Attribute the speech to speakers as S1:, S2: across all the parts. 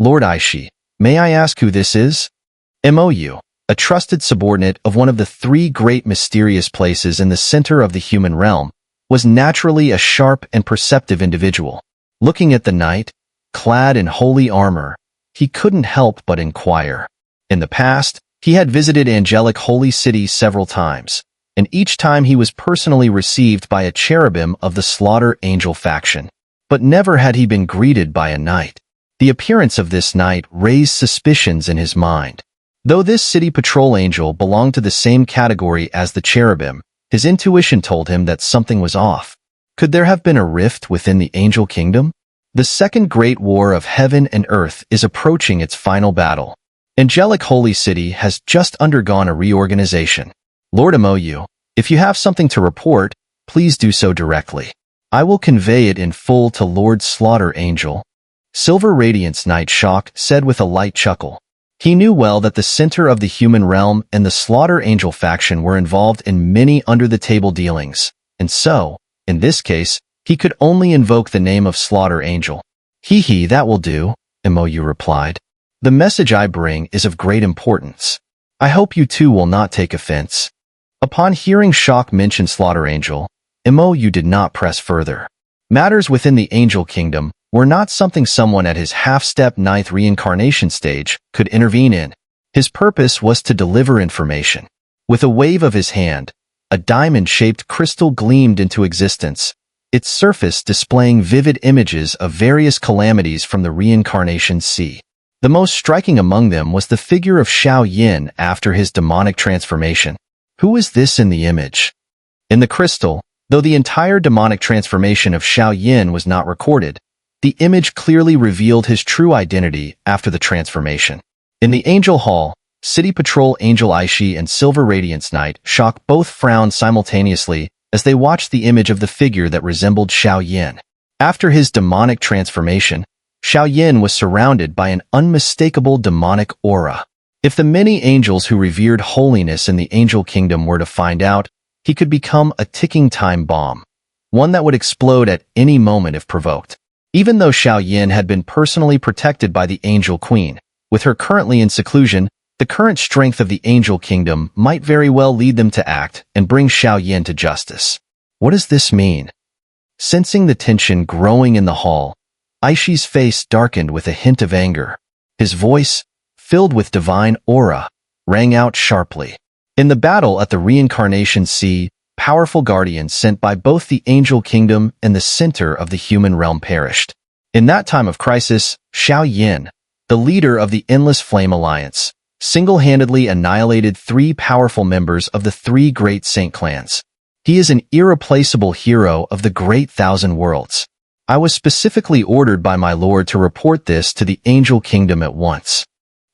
S1: Lord Aishi, may I ask who this is? Mou, a trusted subordinate of one of the three great mysterious places in the center of the human realm, was naturally a sharp and perceptive individual. Looking at the knight, clad in holy armor, he couldn't help but inquire. In the past, he had visited angelic holy city several times, and each time he was personally received by a cherubim of the Slaughter Angel faction. But never had he been greeted by a knight. The appearance of this knight raised suspicions in his mind. Though this city patrol angel belonged to the same category as the cherubim, his intuition told him that something was off. Could there have been a rift within the angel kingdom? The second great war of heaven and earth is approaching its final battle. Angelic Holy City has just undergone a reorganization. Lord Mou, if you have something to report, please do so directly. I will convey it in full to Lord Slaughter Angel. Silver Radiance Knight Shock said with a light chuckle. He knew well that the center of the human realm and the Slaughter Angel faction were involved in many under-the-table dealings, and so, in this case, he could only invoke the name of Slaughter Angel. Hee, that will do, Mou replied. The message I bring is of great importance. I hope you two will not take offense. Upon hearing Shock mention Slaughter Angel, Mou did not press further. Matters within the angel kingdom were not something someone at his half-step 9th reincarnation stage could intervene in. His purpose was to deliver information. With a wave of his hand, a diamond-shaped crystal gleamed into existence, its surface displaying vivid images of various calamities from the reincarnation sea. The most striking among them was the figure of Xiao after his demonic transformation. Who is this in the image? In the crystal, though the entire demonic transformation of Xiao was not recorded, the image clearly revealed his true identity after the transformation. In the Angel Hall, City Patrol Angel Aishi and Silver Radiance Knight Shock both frowned simultaneously as they watched the image of the figure that resembled Xiao. After his demonic transformation, Xiao was surrounded by an unmistakable demonic aura. If the many angels who revered holiness in the angel kingdom were to find out, he could become a ticking time bomb, one that would explode at any moment if provoked. Even though Xiao had been personally protected by the Angel Queen, with her currently in seclusion, the current strength of the Angel Kingdom might very well lead them to act and bring Xiao to justice. What does this mean? Sensing the tension growing in the hall, Aishi's face darkened with a hint of anger. His voice, filled with divine aura, rang out sharply. In the battle at the Reincarnation Sea, powerful guardians sent by both the Angel Kingdom and the center of the human realm perished. In that time of crisis, Xiao, the leader of the Endless Flame Alliance, single-handedly annihilated 3 powerful members of the 3 great saint clans. He is an irreplaceable hero of the Great Thousand Worlds. I was specifically ordered by my lord to report this to the Angel Kingdom at once.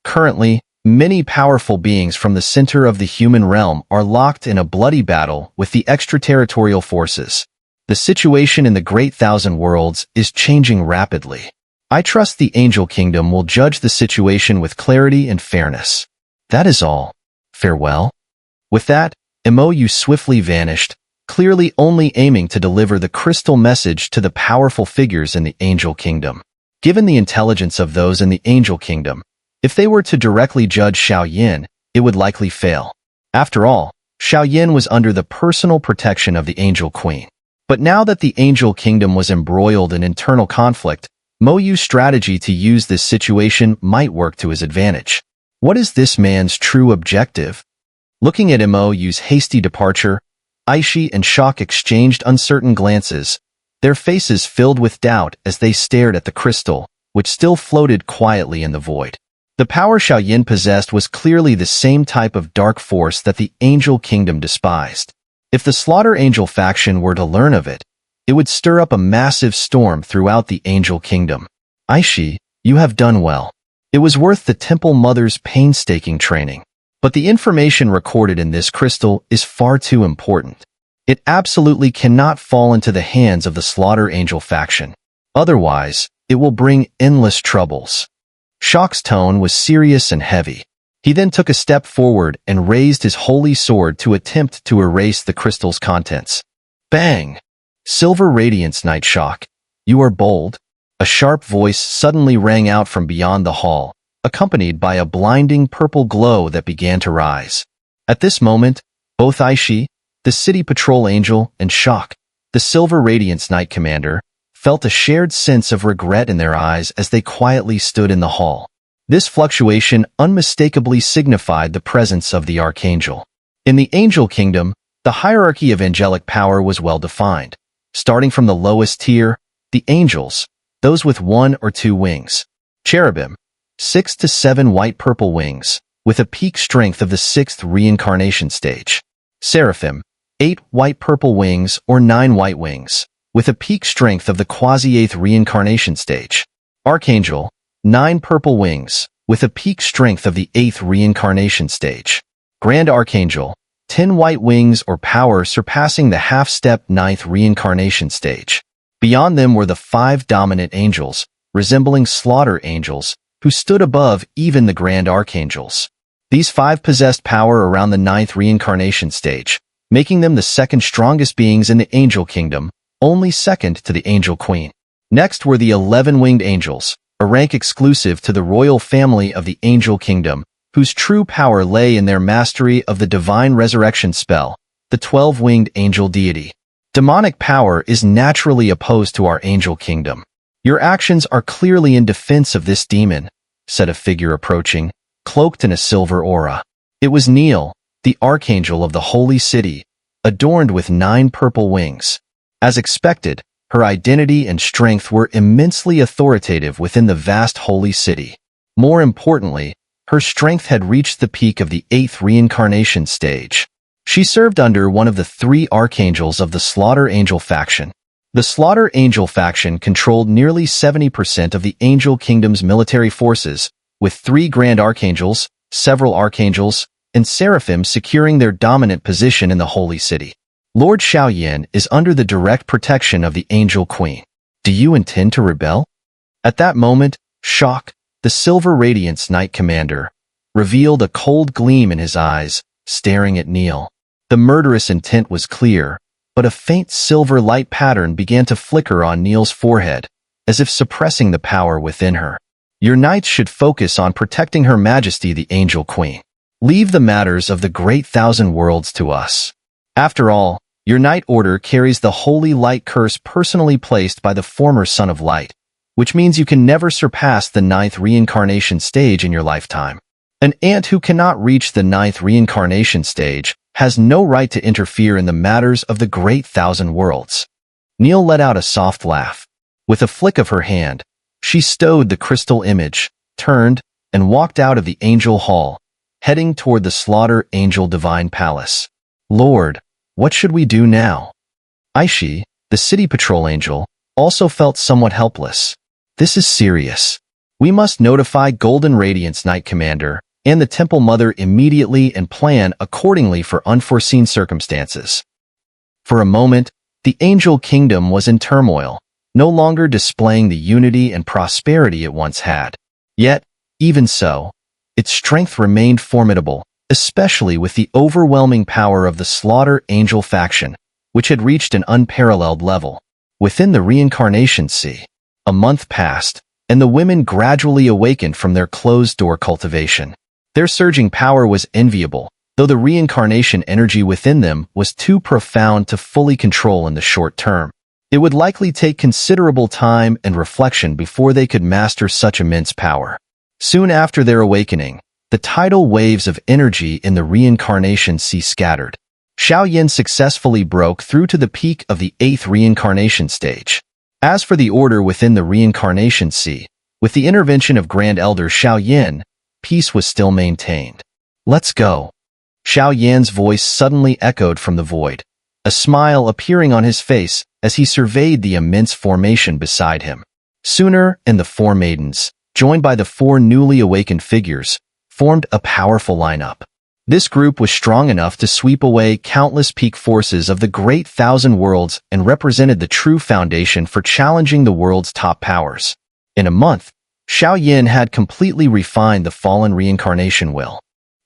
S1: Currently, many powerful beings from the center of the human realm are locked in a bloody battle with the extraterritorial forces. The situation in the Great Thousand Worlds is changing rapidly. I trust the Angel Kingdom will judge the situation with clarity and fairness. That is all. Farewell. With that, Mou swiftly vanished, clearly only aiming to deliver the crystal message to the powerful figures in the Angel Kingdom. Given the intelligence of those in the Angel Kingdom, if they were to directly judge Xiao, it would likely fail. After all, Xiao was under the personal protection of the Angel Queen. But now that the Angel Kingdom was embroiled in internal conflict, Mou's strategy to use this situation might work to his advantage. What is this man's true objective? Looking at Mou's hasty departure, Aishi and Shock exchanged uncertain glances, their faces filled with doubt as they stared at the crystal, which still floated quietly in the void. The power Xiao possessed was clearly the same type of dark force that the Angel Kingdom despised. If the Slaughter Angel faction were to learn of it, it would stir up a massive storm throughout the Angel Kingdom. Aishi, you have done well. It was worth the Temple Mother's painstaking training. But the information recorded in this crystal is far too important. It absolutely cannot fall into the hands of the Slaughter Angel faction. Otherwise, it will bring endless troubles. Shock's tone was serious and heavy. He then took a step forward and raised his holy sword to attempt to erase the crystal's contents. Bang! Silver Radiance Knight Shock, you are bold. A sharp voice suddenly rang out from beyond the hall, accompanied by a blinding purple glow that began to rise. At this moment, both Aishi, the city patrol angel, and Shock, the Silver Radiance Knight Commander, felt a shared sense of regret in their eyes as they quietly stood in the hall. This fluctuation unmistakably signified the presence of the Archangel. In the Angel Kingdom, the hierarchy of angelic power was well defined. Starting from the lowest tier, the angels, those with 1 or 2 wings. Cherubim, 6 to 7 white-purple wings, with a peak strength of the 6th reincarnation stage. Seraphim, 8 white-purple wings or 9 white wings, with a peak strength of the quasi-8th reincarnation stage. Archangel, 9 purple wings, with a peak strength of the 8th reincarnation stage. Grand Archangel, 10 white wings or power surpassing the half-step 9th reincarnation stage. Beyond them were the 5 dominant angels, resembling slaughter angels, who stood above even the Grand Archangels. These 5 possessed power around the 9th reincarnation stage, making them the second strongest beings in the Angel Kingdom, only second to the Angel Queen. Next were the 11 winged angels, a rank exclusive to the royal family of the Angel Kingdom, whose true power lay in their mastery of the divine resurrection spell, the 12-winged angel deity. Demonic power is naturally opposed to our Angel Kingdom. Your actions are clearly in defense of this demon, said a figure approaching, cloaked in a silver aura. It was Neil, the Archangel of the Holy City, adorned with 9 purple wings. As expected, her identity and strength were immensely authoritative within the vast Holy City. More importantly, her strength had reached the peak of the 8th reincarnation stage. She served under one of the 3 archangels of the Slaughter Angel faction. The Slaughter Angel faction controlled nearly 70% of the Angel Kingdom's military forces, with 3 Grand Archangels, several Archangels, and Seraphim securing their dominant position in the Holy City. Lord Xiao is under the direct protection of the Angel Queen. Do you intend to rebel? At that moment, Shock, the Silver Radiance Knight Commander, revealed a cold gleam in his eyes, staring at Neil. The murderous intent was clear, but a faint silver light pattern began to flicker on Neil's forehead, as if suppressing the power within her. Your knights should focus on protecting Her Majesty the Angel Queen. Leave the matters of the Great Thousand Worlds to us. After all, your knight order carries the holy light curse personally placed by the former Son of Light, which means you can never surpass the 9th reincarnation stage in your lifetime. An ant who cannot reach the 9th reincarnation stage has no right to interfere in the matters of the Great Thousand Worlds. Neil let out a soft laugh. With a flick of her hand, she stowed the crystal image, turned, and walked out of the Angel Hall, heading toward the Slaughter Angel Divine Palace. Lord, what should we do now? Aishi, the city patrol angel, also felt somewhat helpless. This is serious. We must notify Golden Radiance Knight Commander and the Temple Mother immediately and plan accordingly for unforeseen circumstances. For a moment, the Angel Kingdom was in turmoil, no longer displaying the unity and prosperity it once had. Yet, even so, its strength remained formidable, especially with the overwhelming power of the Slaughter Angel faction, which had reached an unparalleled level. Within the Reincarnation Sea, a month passed, and the women gradually awakened from their closed-door cultivation. Their surging power was enviable, though the reincarnation energy within them was too profound to fully control in the short term. It would likely take considerable time and reflection before they could master such immense power. Soon after their awakening, the tidal waves of energy in the Reincarnation Sea scattered. Xiao successfully broke through to the peak of the 8th reincarnation stage. As for the order within the Reincarnation Sea, with the intervention of Grand Elder Xiao, peace was still maintained. Let's go. Xiao voice suddenly echoed from the void, a smile appearing on his face as he surveyed the immense formation beside him. Xun'er and the 4 maidens, joined by the 4 newly awakened figures, formed a powerful lineup. This group was strong enough to sweep away countless peak forces of the Great Thousand Worlds and represented the true foundation for challenging the world's top powers. In a month, Xiao had completely refined the fallen reincarnation will.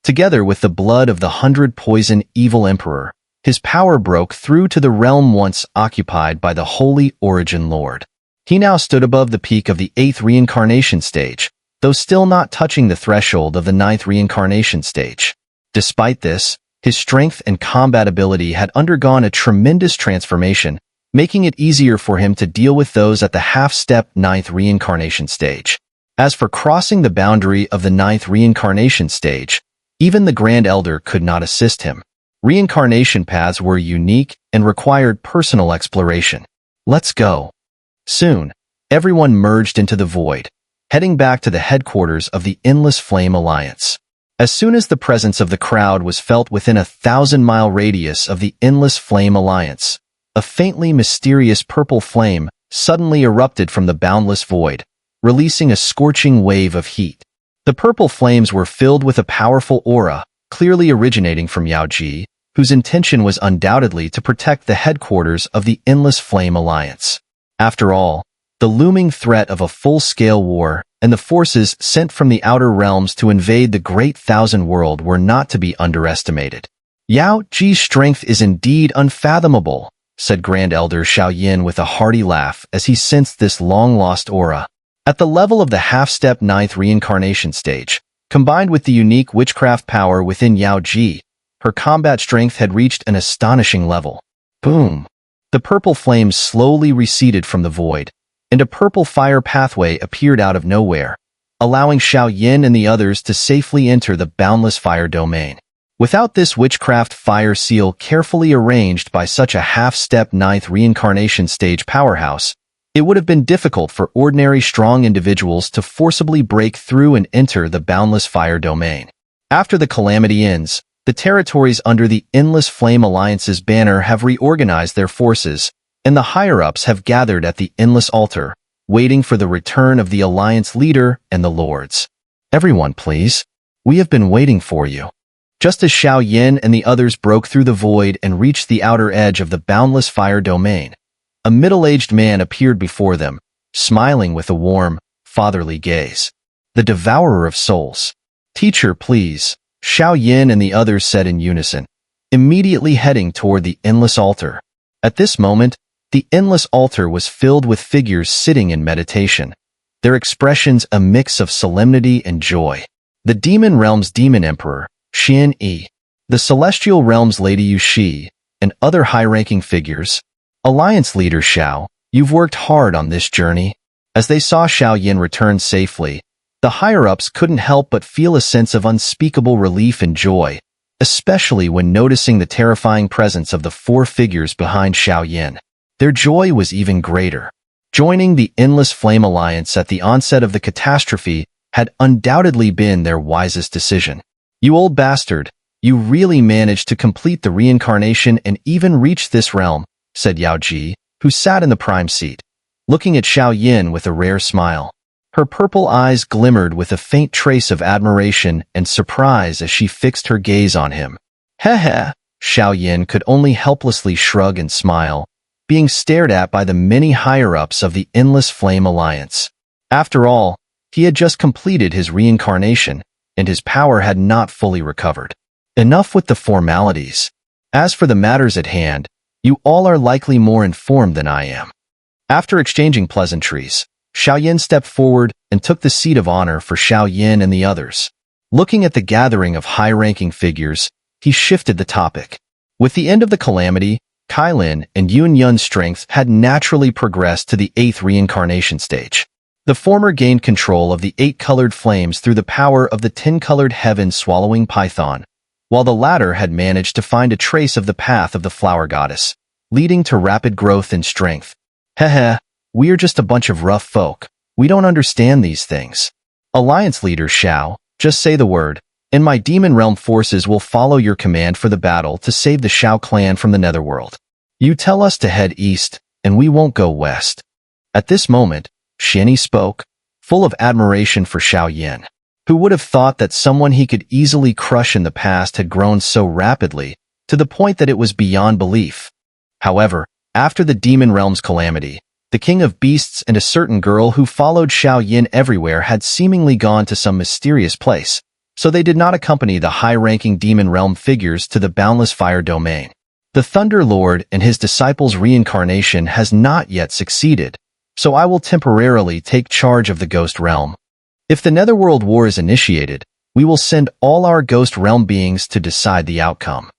S1: Together with the blood of the 100 poison evil emperor, his power broke through to the realm once occupied by the Holy Origin Lord. He now stood above the peak of the 8th reincarnation stage, though still not touching the threshold of the 9th reincarnation stage. Despite this, his strength and combat ability had undergone a tremendous transformation, making it easier for him to deal with those at the half-step 9th reincarnation stage. As for crossing the boundary of the 9th reincarnation stage, even the Grand Elder could not assist him. Reincarnation paths were unique and required personal exploration. Let's go. Soon, everyone merged into the void, heading back to the headquarters of the Endless Flame Alliance. As soon as the presence of the crowd was felt within a 1,000-mile radius of the Endless Flame Alliance, a faintly mysterious purple flame suddenly erupted from the boundless void, releasing a scorching wave of heat. The purple flames were filled with a powerful aura, clearly originating from Yao Ji, whose intention was undoubtedly to protect the headquarters of the Endless Flame Alliance. After all, the looming threat of a full-scale war and the forces sent from the outer realms to invade the Great Thousand World were not to be underestimated. Yao Ji's strength is indeed unfathomable, said Grand Elder Xiao with a hearty laugh as he sensed this long-lost aura. At the level of the half-step 9th reincarnation stage, combined with the unique witchcraft power within Yao Ji, her combat strength had reached an astonishing level. Boom! The purple flames slowly receded from the void, and a purple fire pathway appeared out of nowhere, allowing Xiao and the others to safely enter the boundless fire domain. Without this witchcraft fire seal carefully arranged by such a half-step 9th reincarnation stage powerhouse, it would have been difficult for ordinary strong individuals to forcibly break through and enter the boundless fire domain. After the calamity ends, the territories under the Endless Flame Alliance's banner have reorganized their forces, and the higher-ups have gathered at the Endless Altar, waiting for the return of the Alliance leader and the lords. Everyone, please. We have been waiting for you. Just as Xiao and the others broke through the void and reached the outer edge of the boundless fire domain, a middle-aged man appeared before them, smiling with a warm, fatherly gaze. The Devourer of Souls. Teacher, please, Xiao and the others said in unison, immediately heading toward the Endless Altar. At this moment, the Endless Altar was filled with figures sitting in meditation, their expressions a mix of solemnity and joy. The Demon Realm's Demon Emperor, Xian Yi, the Celestial Realm's Lady Yu Shi, and other high-ranking figures. Alliance Leader Xiao, you've worked hard on this journey. As they saw Xiao return safely, the higher-ups couldn't help but feel a sense of unspeakable relief and joy, especially when noticing the terrifying presence of the 4 figures behind Xiao. Their joy was even greater. Joining the Endless Flame Alliance at the onset of the catastrophe had undoubtedly been their wisest decision. You old bastard, you really managed to complete the reincarnation and even reach this realm, said Yao Ji, who sat in the prime seat, looking at Xiao with a rare smile. Her purple eyes glimmered with a faint trace of admiration and surprise as she fixed her gaze on him. Heh. Xiao could only helplessly shrug and smile, being stared at by the many higher-ups of the Endless Flame Alliance. After all, he had just completed his reincarnation, and his power had not fully recovered. Enough with the formalities. As for the matters at hand, you all are likely more informed than I am. After exchanging pleasantries, Xiao stepped forward and took the seat of honor for Xiao and the others. Looking at the gathering of high-ranking figures, he shifted the topic. With the end of the calamity, Kailin and Yun's strength had naturally progressed to the 8th reincarnation stage. The former gained control of the 8-colored flames through the power of the 10-colored heaven-swallowing python, while the latter had managed to find a trace of the path of the flower goddess, leading to rapid growth in strength. Heh, we're just a bunch of rough folk. We don't understand these things. Alliance Leader Xiao, just say the word, and my Demon Realm forces will follow your command for the battle to save the Xiao clan from the Netherworld. You tell us to head east, and we won't go west. At this moment, Xian spoke, full of admiration for Xiao. Who would have thought that someone he could easily crush in the past had grown so rapidly, to the point that it was beyond belief? However, after the Demon Realm's calamity, the King of Beasts and a certain girl who followed Xiao everywhere had seemingly gone to some mysterious place, so they did not accompany the high-ranking Demon Realm figures to the Boundless Fire Domain. The Thunder Lord and his disciples' reincarnation has not yet succeeded, so I will temporarily take charge of the Ghost Realm. If the Netherworld War is initiated, we will send all our Ghost Realm beings to decide the outcome."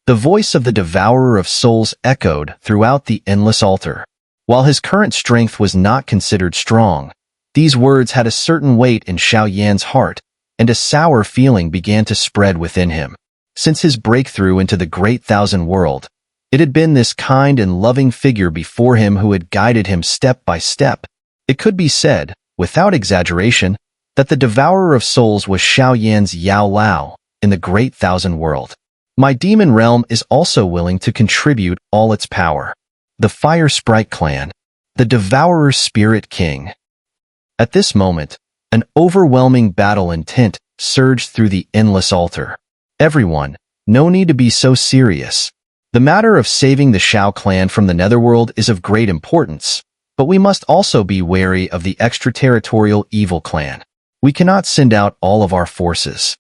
S1: The voice of the Devourer of Souls echoed throughout the endless altar. While his current strength was not considered strong, these words had a certain weight in Xiao Yan's heart, and a sour feeling began to spread within him. Since his breakthrough into the Great Thousand World, it had been this kind and loving figure before him who had guided him step by step. It could be said, without exaggeration, that the Devourer of Souls was Xiao Yan's Yao Lao in the Great Thousand World. My demon realm is also willing to contribute all its power. The Fire Sprite Clan, the Devourer Spirit King. At this moment, an overwhelming battle intent surged through the endless altar. Everyone, no need to be so serious. The matter of saving the Xiao clan from the Netherworld is of great importance, but we must also be wary of the extraterritorial evil clan. We cannot send out all of our forces.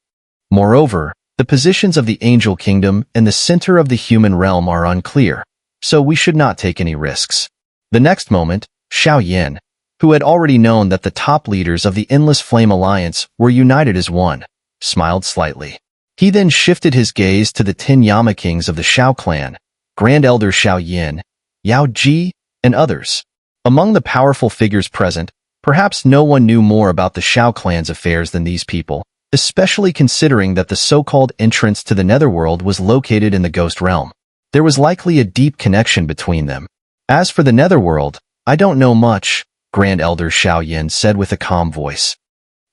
S1: Moreover, the positions of the Angel Kingdom and the center of the human realm are unclear, so we should not take any risks. The next moment, Xiao Yan, who had already known that the top leaders of the Endless Flame Alliance were united as one, smiled slightly. He then shifted his gaze to the 10 Yama Kings of the Xiao clan, Grand Elder Xiao Yin, Yao Ji, and others. Among the powerful figures present, perhaps no one knew more about the Xiao clan's affairs than these people, especially considering that the so-called entrance to the Netherworld was located in the Ghost Realm. There was likely a deep connection between them. As for the Netherworld, I don't know much, Grand Elder Xiao Yin said with a calm voice.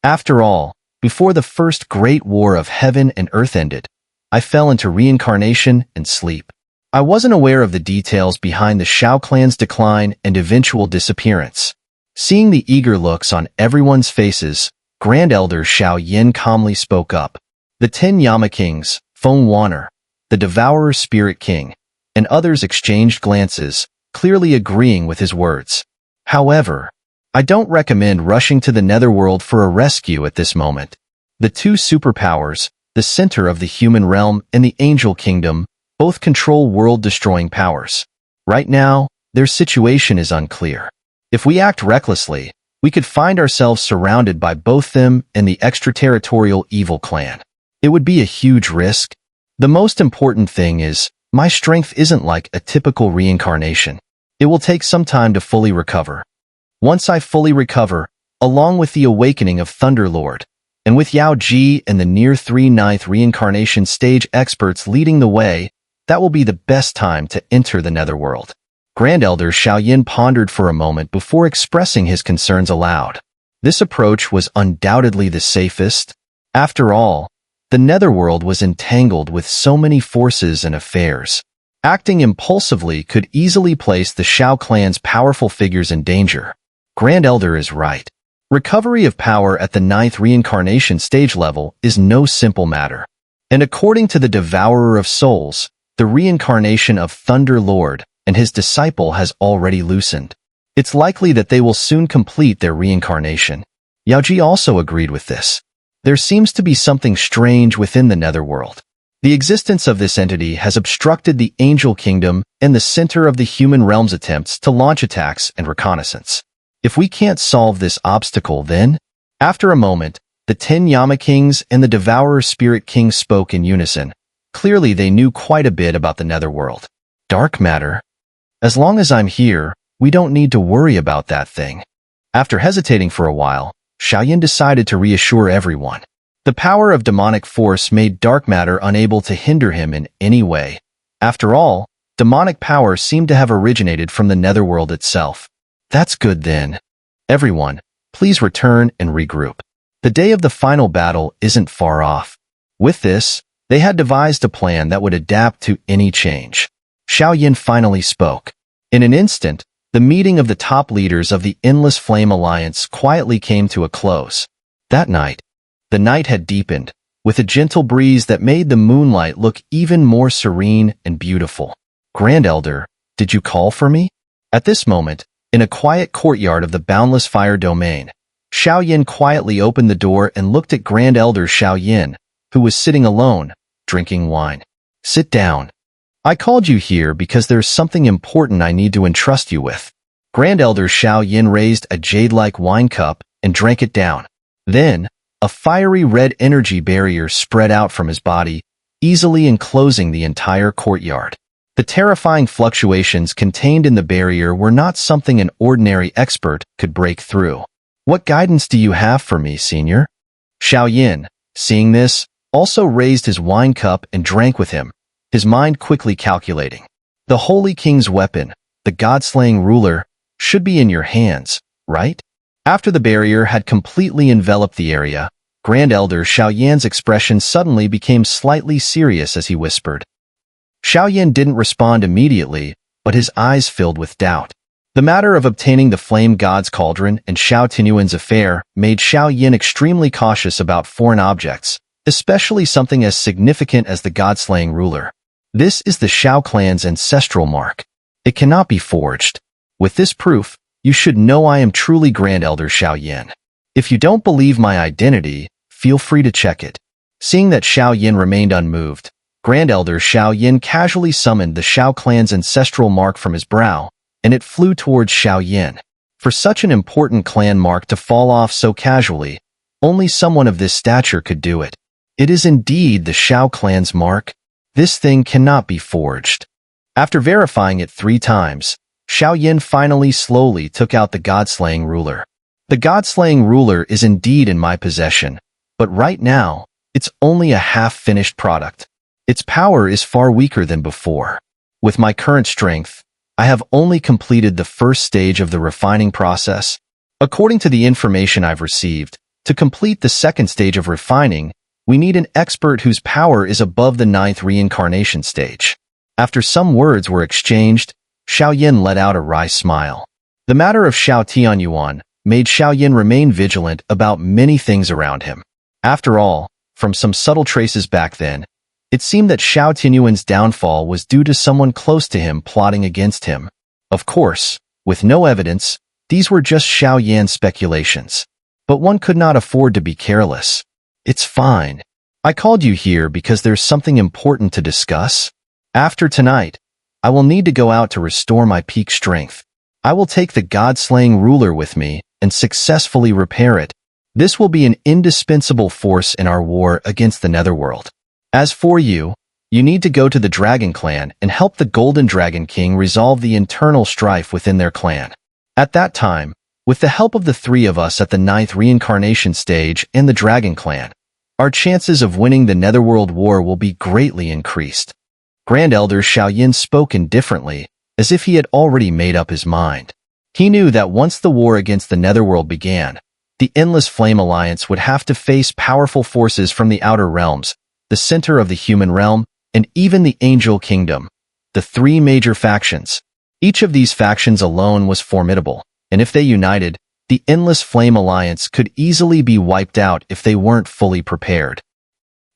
S1: After all, before the first great war of heaven and earth ended, I fell into reincarnation and sleep. I wasn't aware of the details behind the Xiao clan's decline and eventual disappearance. Seeing the eager looks on everyone's faces, Grand Elder Xiao Yin calmly spoke up. The 10 Yama Kings, Feng Wan'er, the Devourer Spirit King, and others exchanged glances, clearly agreeing with his words. However, I don't recommend rushing to the Netherworld for a rescue at this moment. The two superpowers, the center of the human realm and the Angel Kingdom, both control world-destroying powers. Right now, their situation is unclear. If we act recklessly, we could find ourselves surrounded by both them and the extraterritorial evil clan. It would be a huge risk. The most important thing is, my strength isn't like a typical reincarnation. It will take some time to fully recover. Once I fully recover, along with the awakening of Thunderlord, and with Yao Ji and the near 3/9 reincarnation stage experts leading the way, that will be the best time to enter the Netherworld. Grand Elder Xiao Yin pondered for a moment before expressing his concerns aloud. This approach was undoubtedly the safest. After all, the Netherworld was entangled with so many forces and affairs. Acting impulsively could easily place the Xiao clan's powerful figures in danger. Grand Elder is right. Recovery of power at the 9th reincarnation stage level is no simple matter. And according to the Devourer of Souls, the reincarnation of Thunder Lord and his disciple has already loosened. It's likely that they will soon complete their reincarnation. Yao Ji also agreed with this. There seems to be something strange within the Netherworld. The existence of this entity has obstructed the Angel Kingdom and the center of the human realm's attempts to launch attacks and reconnaissance. If we can't solve this obstacle, then, after a moment, the 10 Yama Kings and the Devourer Spirit King spoke in unison. Clearly, they knew quite a bit about the Netherworld. Dark matter. As long as I'm here, we don't need to worry about that thing. After hesitating for a while, Xiao Yin decided to reassure everyone. The power of demonic force made dark matter unable to hinder him in any way. After all, demonic power seemed to have originated from the Netherworld itself. That's good then. Everyone, please return and regroup. The day of the final battle isn't far off. With this, they had devised a plan that would adapt to any change. Xiao Yin finally spoke. In an instant, the meeting of the top leaders of the Endless Flame Alliance quietly came to a close. That night, the night had deepened, with a gentle breeze that made the moonlight look even more serene and beautiful. Grand Elder, did you call for me? At this moment, in a quiet courtyard of the Boundless Fire Domain, Xiao Yin quietly opened the door and looked at Grand Elder Xiao Yin, who was sitting alone, drinking wine. Sit down. I called you here because there's something important I need to entrust you with. Grand Elder Xiao Yin raised a jade-like wine cup and drank it down. Then, a fiery red energy barrier spread out from his body, easily enclosing the entire courtyard. The terrifying fluctuations contained in the barrier were not something an ordinary expert could break through. What guidance do you have for me, Senior? Xiao Yin, seeing this, also raised his wine cup and drank with him, his mind quickly calculating. The Holy King's weapon, the God-slaying ruler, should be in your hands, right? After the barrier had completely enveloped the area, Grand Elder Xiao Yan's expression suddenly became slightly serious as he whispered. Xiao Yin didn't respond immediately, but his eyes filled with doubt. The matter of obtaining the Flame God's Cauldron and Xiao Tinyuan's affair made Xiao Yin extremely cautious about foreign objects, especially something as significant as the God-slaying ruler. This is the Xiao clan's ancestral mark. It cannot be forged. With this proof, you should know I am truly Grand Elder Xiao Yin. If you don't believe my identity, feel free to check it. Seeing that Xiao Yin remained unmoved, Grand Elder Xiao Yin casually summoned the Xiao clan's ancestral mark from his brow, and it flew towards Xiao Yin. For such an important clan mark to fall off so casually, only someone of this stature could do it. It is indeed the Xiao clan's mark. This thing cannot be forged. After verifying it 3 times, Xiao Yin finally slowly took out the God-slaying ruler. The God-slaying ruler is indeed in my possession, but right now, it's only a half-finished product. Its power is far weaker than before. With my current strength, I have only completed the first stage of the refining process. According to the information I've received, to complete the second stage of refining, we need an expert whose power is above the 9th reincarnation stage. After some words were exchanged, Xiao Yin let out a wry smile. The matter of Xiao Tianyuan made Xiao Yin remain vigilant about many things around him. After all, from some subtle traces back then, it seemed that Xiao Tianyuan's downfall was due to someone close to him plotting against him. Of course, with no evidence, these were just Xiao Yan's speculations. But one could not afford to be careless. It's fine. I called you here because there's something important to discuss. After tonight, I will need to go out to restore my peak strength. I will take the God-slaying ruler with me and successfully repair it. This will be an indispensable force in our war against the Netherworld. As for you, you need to go to the Dragon Clan and help the Golden Dragon King resolve the internal strife within their clan. At that time, with the help of the 3 of us at the 9th reincarnation stage and the Dragon Clan, our chances of winning the Netherworld war will be greatly increased. Grand Elder Xiao Yin spoke indifferently, as if he had already made up his mind. He knew that once the war against the Netherworld began, the Endless Flame Alliance would have to face powerful forces from the Outer Realms, the center of the human realm, and even the Angel Kingdom, the 3 major factions. Each of these factions alone was formidable, and if they united, the Endless Flame Alliance could easily be wiped out if they weren't fully prepared.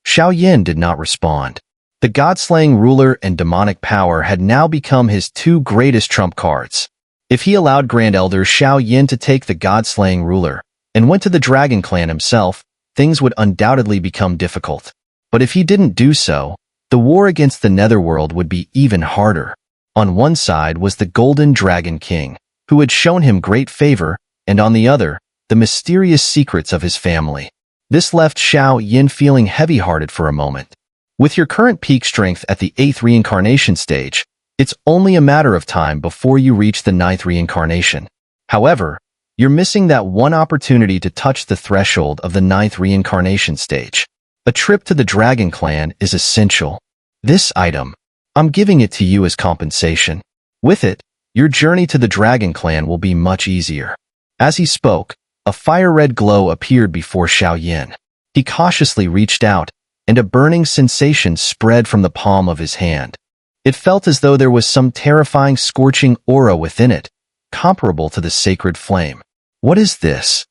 S1: Xiao Yin did not respond. The God-slaying ruler and demonic power had now become his 2 greatest trump cards. If he allowed Grand Elder Xiao Yin to take the God-slaying ruler and went to the Dragon Clan himself, things would undoubtedly become difficult. But if he didn't do so, the war against the Netherworld would be even harder. On one side was the Golden Dragon King, who had shown him great favor, and on the other, the mysterious secrets of his family. This left Xiao Yin feeling heavy-hearted for a moment. With your current peak strength at the 8th reincarnation stage, it's only a matter of time before you reach the 9th reincarnation. However, you're missing that one opportunity to touch the threshold of the 9th reincarnation stage. A trip to the Dragon Clan is essential. This item, I'm giving it to you as compensation. With it, your journey to the Dragon Clan will be much easier. As he spoke, a fire-red glow appeared before Xiao Yin. He cautiously reached out, and a burning sensation spread from the palm of his hand. It felt as though there was some terrifying scorching aura within it, comparable to the sacred flame. What is this?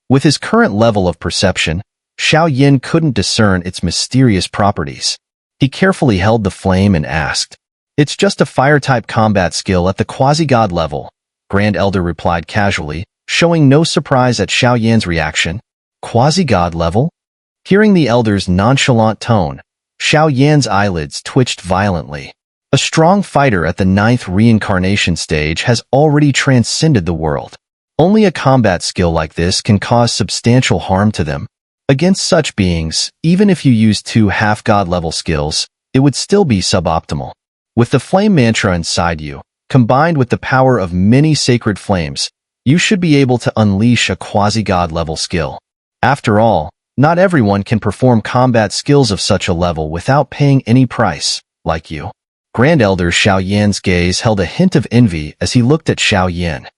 S1: With his current level of perception, Xiao Yin couldn't discern its mysterious properties. He carefully held the flame and asked, "It's just a fire-type combat skill at the quasi-god level," Grand Elder replied casually, showing no surprise at Xiao Yin's reaction. Quasi-god level? Hearing the elder's nonchalant tone, Xiao Yan's eyelids twitched violently. A strong fighter at the 9th reincarnation stage has already transcended the world. Only a combat skill like this can cause substantial harm to them. Against such beings, even if you use 2 half-god level skills, it would still be suboptimal. With the flame mantra inside you, combined with the power of many sacred flames, you should be able to unleash a quasi-god level skill. After all, not everyone can perform combat skills of such a level without paying any price, like you. Grand Elder Xiao Yan's gaze held a hint of envy as he looked at Xiao Yan.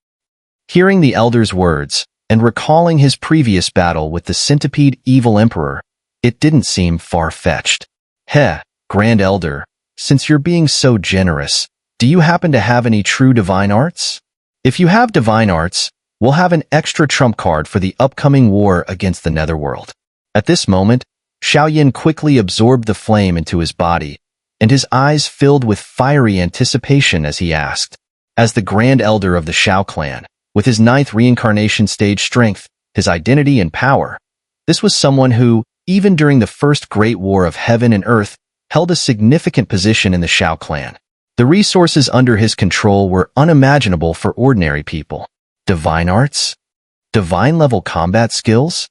S1: Hearing the elder's words, and recalling his previous battle with the centipede evil emperor, it didn't seem far-fetched. Heh, Grand Elder, since you're being so generous, do you happen to have any true divine arts? If you have divine arts, we'll have an extra trump card for the upcoming war against the Netherworld. At this moment, Xiao Yan quickly absorbed the flame into his body, and his eyes filled with fiery anticipation as he asked. As the Grand Elder of the Xiao clan, with his 9th reincarnation stage strength, his identity and power, this was someone who, even during the First Great War of Heaven and Earth, held a significant position in the Xiao clan. The resources under his control were unimaginable for ordinary people. Divine arts? Divine-level combat skills?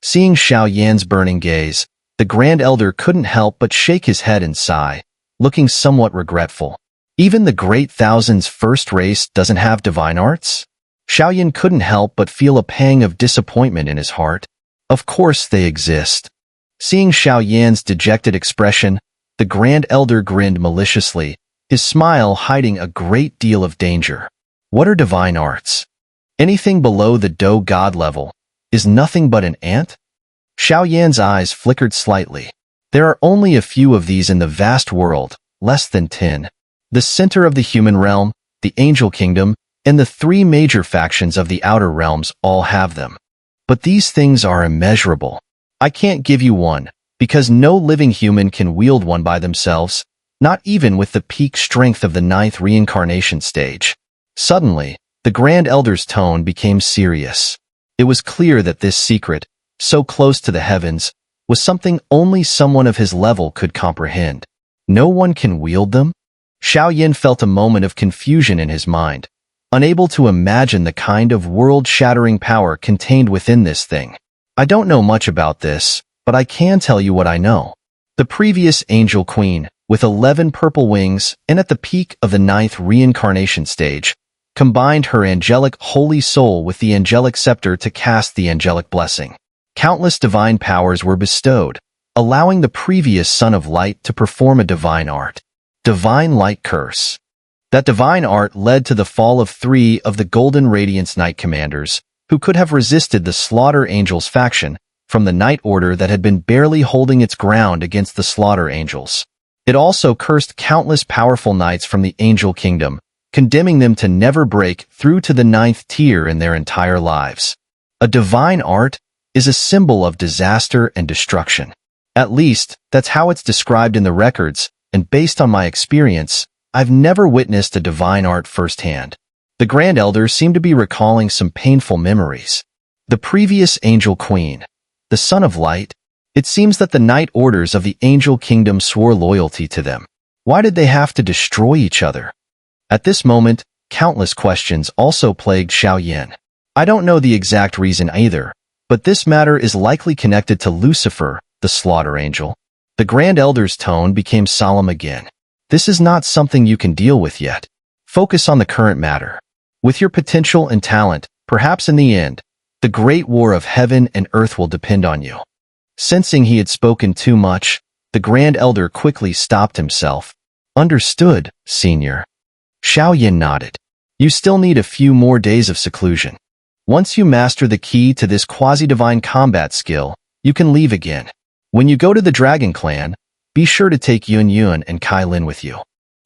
S1: Seeing Xiao Yan's burning gaze, the Grand Elder couldn't help but shake his head and sigh, looking somewhat regretful. Even the Great Thousand's first race doesn't have divine arts? Xiao Yan couldn't help but feel a pang of disappointment in his heart. Of course they exist. Seeing Xiao Yan's dejected expression, the Grand Elder grinned maliciously, his smile hiding a great deal of danger. What are divine arts? Anything below the Do God level is nothing but an ant? Xiao Yan's eyes flickered slightly. There are only a few of these in the vast world, less than 10. The center of the human realm, the angel kingdom, and the 3 major factions of the outer realms all have them. But these things are immeasurable. I can't give you one, because no living human can wield one by themselves, not even with the peak strength of the 9th reincarnation stage. Suddenly, the Grand Elder's tone became serious. It was clear that this secret, so close to the heavens, was something only someone of his level could comprehend. No one can wield them? Xiao Yan felt a moment of confusion in his mind, unable to imagine the kind of world-shattering power contained within this thing. I don't know much about this, but I can tell you what I know. The previous Angel Queen, with 11 purple wings and at the peak of the 9th reincarnation stage, combined her angelic holy soul with the angelic scepter to cast the angelic blessing. Countless divine powers were bestowed, allowing the previous Son of Light to perform a divine art. Divine Light Curse. That divine art led to the fall of 3 of the Golden Radiance Knight commanders, who could have resisted the Slaughter Angels faction from the Knight Order that had been barely holding its ground against the Slaughter Angels. It also cursed countless powerful knights from the Angel Kingdom, condemning them to never break through to the 9th tier in their entire lives. A divine art is a symbol of disaster and destruction. At least, that's how it's described in the records, and based on my experience, I've never witnessed a divine art firsthand. The Grand Elder seemed to be recalling some painful memories. The previous Angel Queen, the Son of Light. It seems that the Knight Orders of the Angel Kingdom swore loyalty to them. Why did they have to destroy each other? At this moment, countless questions also plagued Xiao Yan. I don't know the exact reason either, but this matter is likely connected to Lucifer, the Slaughter Angel. The Grand Elder's tone became solemn again. This is not something you can deal with yet. Focus on the current matter. With your potential and talent, perhaps in the end, the great war of heaven and earth will depend on you. Sensing he had spoken too much, the Grand Elder quickly stopped himself. Understood, Senior. Xiao Yan nodded. You still need a few more days of seclusion. Once you master the key to this quasi-divine combat skill, you can leave again. When you go to the Dragon Clan, be sure to take Yun Yun and Kai Lin with you.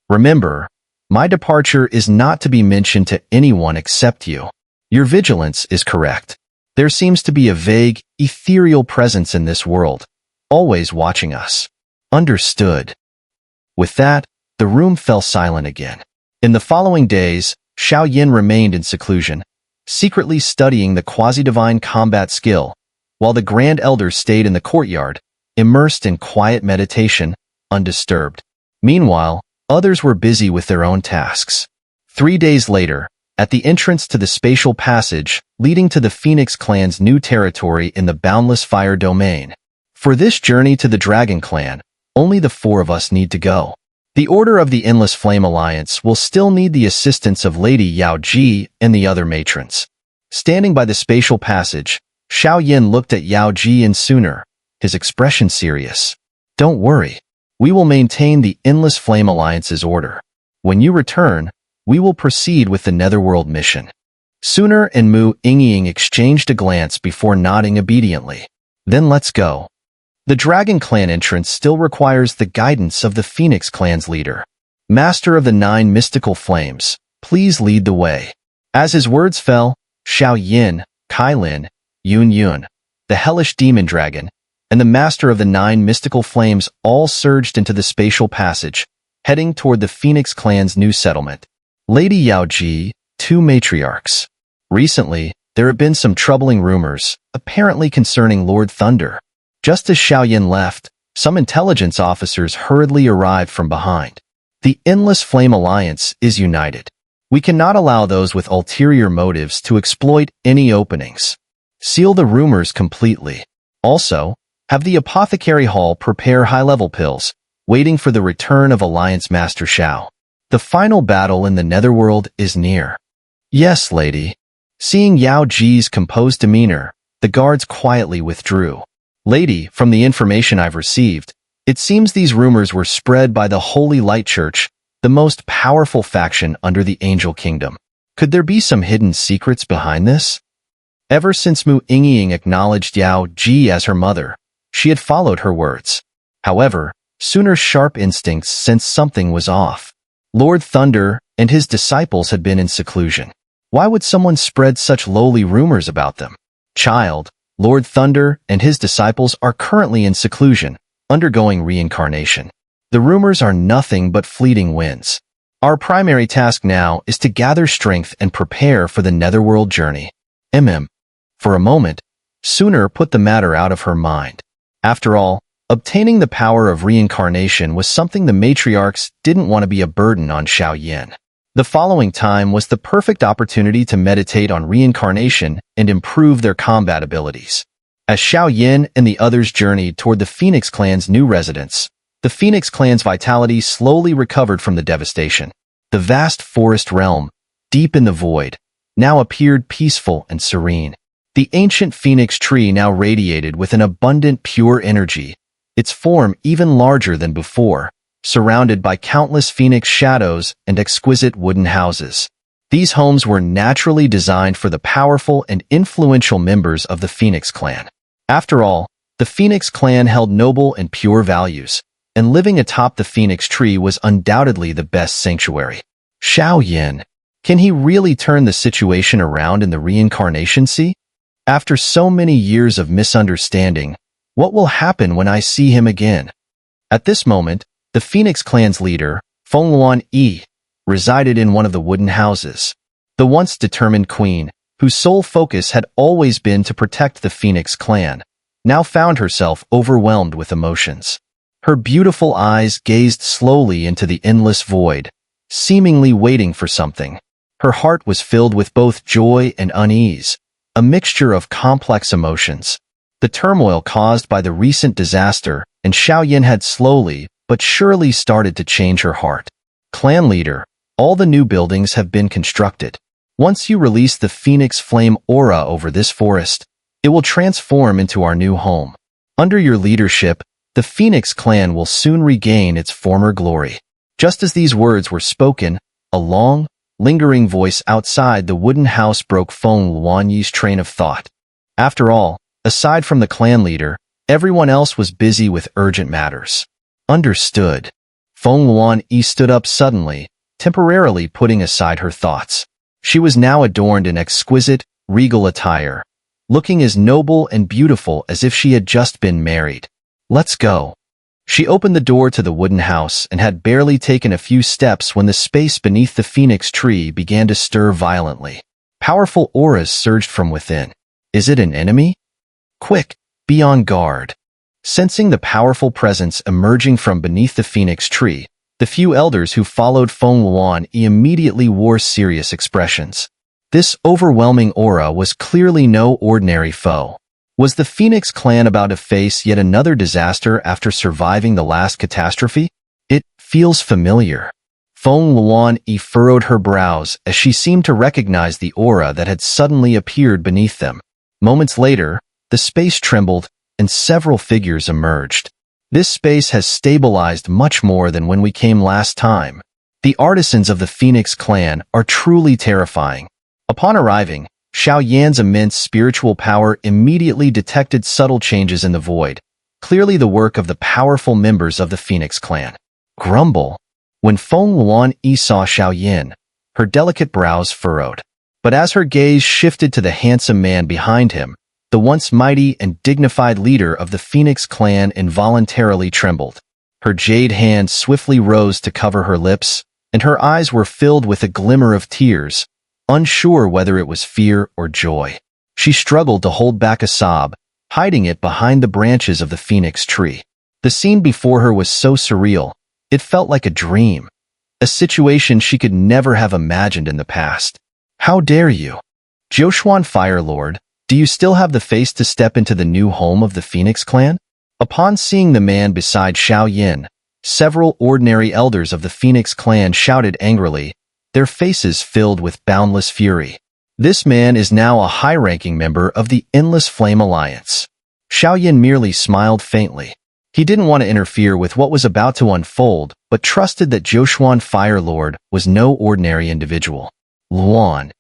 S1: Remember, my departure is not to be mentioned to anyone except you. Your vigilance is correct. There seems to be a vague, ethereal presence in this world, always watching us. Understood. With that, the room fell silent again. In the following days, Xiao Yan remained in seclusion, secretly studying the quasi-divine combat skill, while the Grand Elder stayed in the courtyard, immersed in quiet meditation, undisturbed. Meanwhile, Others were busy with their own tasks. 3 days later, at the entrance to the spatial passage leading to the Phoenix Clan's new territory in the Boundless Fire domain. For this journey to the Dragon Clan, only the 4 of us need to go. The Order of the Endless Flame Alliance will still need the assistance of Lady Yao Ji and the other matrons. Standing by the spatial passage, Xiao Yin looked at Yao Ji and Xun'er, his expression serious. Don't worry. We will maintain the Endless Flame Alliance's order. When you return, we will proceed with the Netherworld mission. Xun'er and Mu Yingying exchanged a glance before nodding obediently. Then let's go. The Dragon Clan entrance still requires the guidance of the Phoenix Clan's leader. Master of the 9 mystical flames, please lead the way. As his words fell, Xiao Yin, Kai Lin, Yun Yun, the hellish demon dragon, and the master of the 9 mystical flames all surged into the spatial passage, heading toward the Phoenix Clan's new settlement. Lady Yao Ji, 2 matriarchs. Recently, there have been some troubling rumors, apparently concerning Lord Thunder. Just as Xiao Yin left, some intelligence officers hurriedly arrived from behind. The Endless Flame Alliance is united. We cannot allow those with ulterior motives to exploit any openings. Seal the rumors completely. Also, have the Apothecary Hall prepare high-level pills, waiting for the return of Alliance Master Xiao. The final battle in the Netherworld is near. Yes, lady. Seeing Yao Ji's composed demeanor, the guards quietly withdrew. Lady, from the information I've received, it seems these rumors were spread by the Holy Light Church, the most powerful faction under the Angel Kingdom. Could there be some hidden secrets behind this? Ever since Mu Yingying acknowledged Yao Ji as her mother, she had followed her words. However, Xun'er's sharp instincts sensed something was off. Lord Thunder and his disciples had been in seclusion. Why would someone spread such lowly rumors about them? Child, Lord Thunder and his disciples are currently in seclusion, undergoing reincarnation. The rumors are nothing but fleeting winds. Our primary task now is to gather strength and prepare for the Netherworld journey. For a moment, Xun'er put the matter out of her mind. After all, obtaining the power of reincarnation was something the matriarchs didn't want to be a burden on Xiao Yin. The following time was the perfect opportunity to meditate on reincarnation and improve their combat abilities. As Xiao Yin and the others journeyed toward the Phoenix Clan's new residence, the Phoenix Clan's vitality slowly recovered from the devastation. The vast forest realm, deep in the void, now appeared peaceful and serene. The ancient phoenix tree now radiated with an abundant pure energy, its form even larger than before, surrounded by countless phoenix shadows and exquisite wooden houses. These homes were naturally designed for the powerful and influential members of the Phoenix Clan. After all, the Phoenix Clan held noble and pure values, and living atop the phoenix tree was undoubtedly the best sanctuary. Xiao Yin, can he really turn the situation around in the Reincarnation Sea? After so many years of misunderstanding, what will happen when I see him again? At this moment, the Phoenix Clan's leader, Fengluan Yi, resided in one of the wooden houses. The once determined queen, whose sole focus had always been to protect the Phoenix Clan, now found herself overwhelmed with emotions. Her beautiful eyes gazed slowly into the endless void, seemingly waiting for something. Her heart was filled with both joy and unease, a mixture of complex emotions. The turmoil caused by the recent disaster, and Xiao Yin had slowly but surely started to change her heart. Clan leader, all the new buildings have been constructed. Once you release the Phoenix Flame aura over this forest, it will transform into our new home. Under your leadership, the Phoenix Clan will soon regain its former glory. Just as these words were spoken, a long, lingering voice outside the wooden house broke Feng Luanyi's train of thought. After all, aside from the clan leader, everyone else was busy with urgent matters. Understood. Feng Luanyi stood up suddenly, temporarily putting aside her thoughts. She was now adorned in exquisite, regal attire, looking as noble and beautiful as if she had just been married. Let's go. She opened the door to the wooden house and had barely taken a few steps when the space beneath the phoenix tree began to stir violently. Powerful auras surged from within. Is it an enemy? Quick, be on guard. Sensing the powerful presence emerging from beneath the phoenix tree, The few elders who followed Feng Luan immediately wore serious expressions. This overwhelming aura was clearly no ordinary foe. Was the Phoenix clan about to face yet another disaster after surviving the last catastrophe? It feels familiar. Feng Luan furrowed her brows as she seemed to recognize the aura that had suddenly appeared beneath them. Moments later, the space trembled and several figures emerged. This space has stabilized much more than when we came last time. The artisans of the Phoenix clan are truly terrifying. Upon arriving, Xiao Yan's immense spiritual power immediately detected subtle changes in the void, clearly the work of the powerful members of the Phoenix clan. Grumble. When Feng Luan saw Xiao Yan, her delicate brows furrowed. But as her gaze shifted to the handsome man behind him, the once mighty and dignified leader of the Phoenix clan involuntarily trembled. Her jade hand swiftly rose to cover her lips, and her eyes were filled with a glimmer of tears, unsure whether it was fear or joy. She struggled to hold back a sob, hiding it behind the branches of the Phoenix tree. The scene before her was so surreal, it felt like a dream, a situation she could never have imagined in the past. How dare you? Jiuquan Fire Lord, do you still have the face to step into the new home of the Phoenix clan? Upon seeing the man beside Xiao Yan, several ordinary elders of the Phoenix clan shouted angrily, their faces filled with boundless fury. This man is now a high-ranking member of the Endless Flame Alliance. Xiao Yan merely smiled faintly. He didn't want to interfere with what was about to unfold, but trusted that Jiuquan Fire Lord was no ordinary individual. Luan.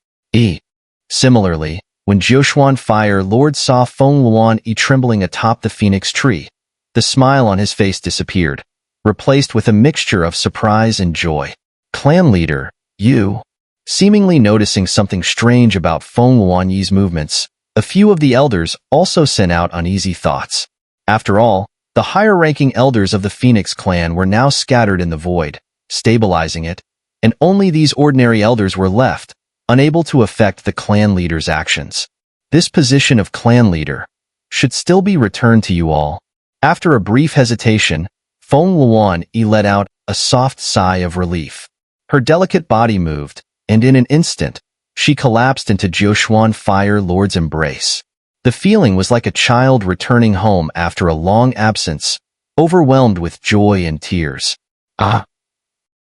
S1: Similarly, when Jiuquan Fire Lord saw Feng Luan trembling atop the Phoenix tree, the smile on his face disappeared, replaced with a mixture of surprise and joy. Clan leader, you. Seemingly noticing something strange about Feng Luan's movements, a few of the elders also sent out uneasy thoughts. After all, the higher-ranking elders of the Phoenix clan were now scattered in the void, stabilizing it, and only these ordinary elders were left, unable to affect the clan leader's actions. This position of clan leader should still be returned to you all. After a brief hesitation, Feng Luan let out a soft sigh of relief. Her delicate body moved, and in an instant, she collapsed into Jiuquan Fire Lord's embrace. The feeling was like a child returning home after a long absence, overwhelmed with joy and tears.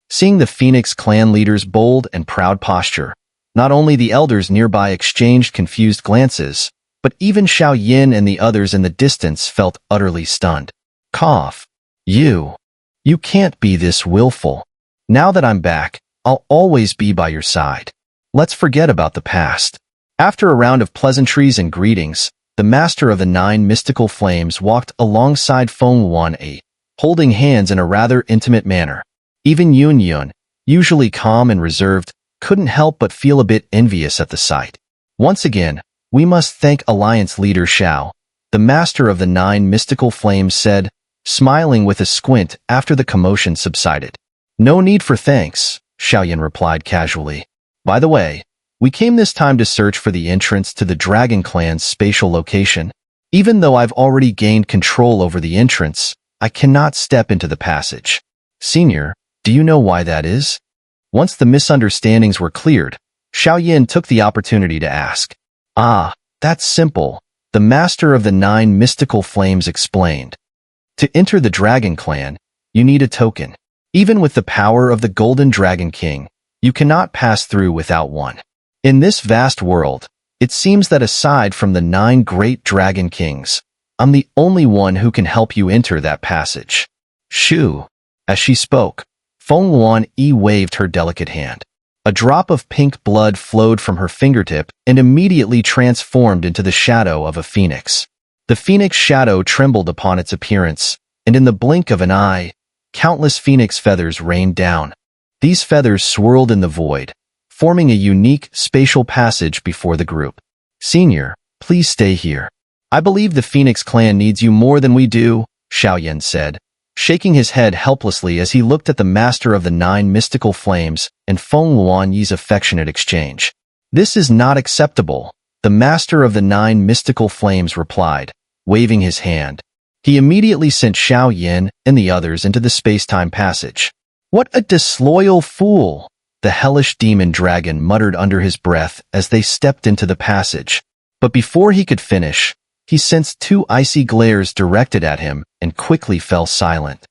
S1: Seeing the Phoenix clan leader's bold and proud posture, not only the elders nearby exchanged confused glances, but even Xiao Yan and the others in the distance felt utterly stunned. Cough. You can't be this willful. Now that I'm back, I'll always be by your side. Let's forget about the past. After a round of pleasantries and greetings, the master of the 9 mystical flames walked alongside Feng Luan, holding hands in a rather intimate manner. Even Yun, usually calm and reserved, couldn't help but feel a bit envious at the sight. Once again, we must thank Alliance leader Xiao, the master of the 9 mystical flames said, smiling with a squint after the commotion subsided. No need for thanks, Xiao Yan replied casually. By the way, we came this time to search for the entrance to the Dragon Clan's spatial location. Even though I've already gained control over the entrance, I cannot step into the passage. Senior, do you know why that is? Once the misunderstandings were cleared, Xiao Yan took the opportunity to ask. That's simple, the master of the 9 mystical flames explained. To enter the Dragon Clan, you need a token. Even with the power of the Golden Dragon King, you cannot pass through without one. In this vast world, it seems that aside from the 9 great Dragon Kings, I'm the only one who can help you enter that passage. Shoo. As she spoke, Feng Luan waved her delicate hand. A drop of pink blood flowed from her fingertip and immediately transformed into the shadow of a phoenix. The phoenix shadow trembled upon its appearance, and in the blink of an eye, countless phoenix feathers rained down. These feathers swirled in the void, forming a unique spatial passage before the group. Senior, please stay here. I believe the Phoenix clan needs you more than we do, Xiao Yan said, shaking his head helplessly as he looked at the master of the 9 mystical flames and Feng Luan's affectionate exchange. This is not acceptable, the master of the 9 mystical flames replied, waving his hand. He immediately sent Xiao Yan and the others into the space-time passage. What a disloyal fool! The hellish demon dragon muttered under his breath as they stepped into the passage. But before he could finish, he sensed two icy glares directed at him and quickly fell silent.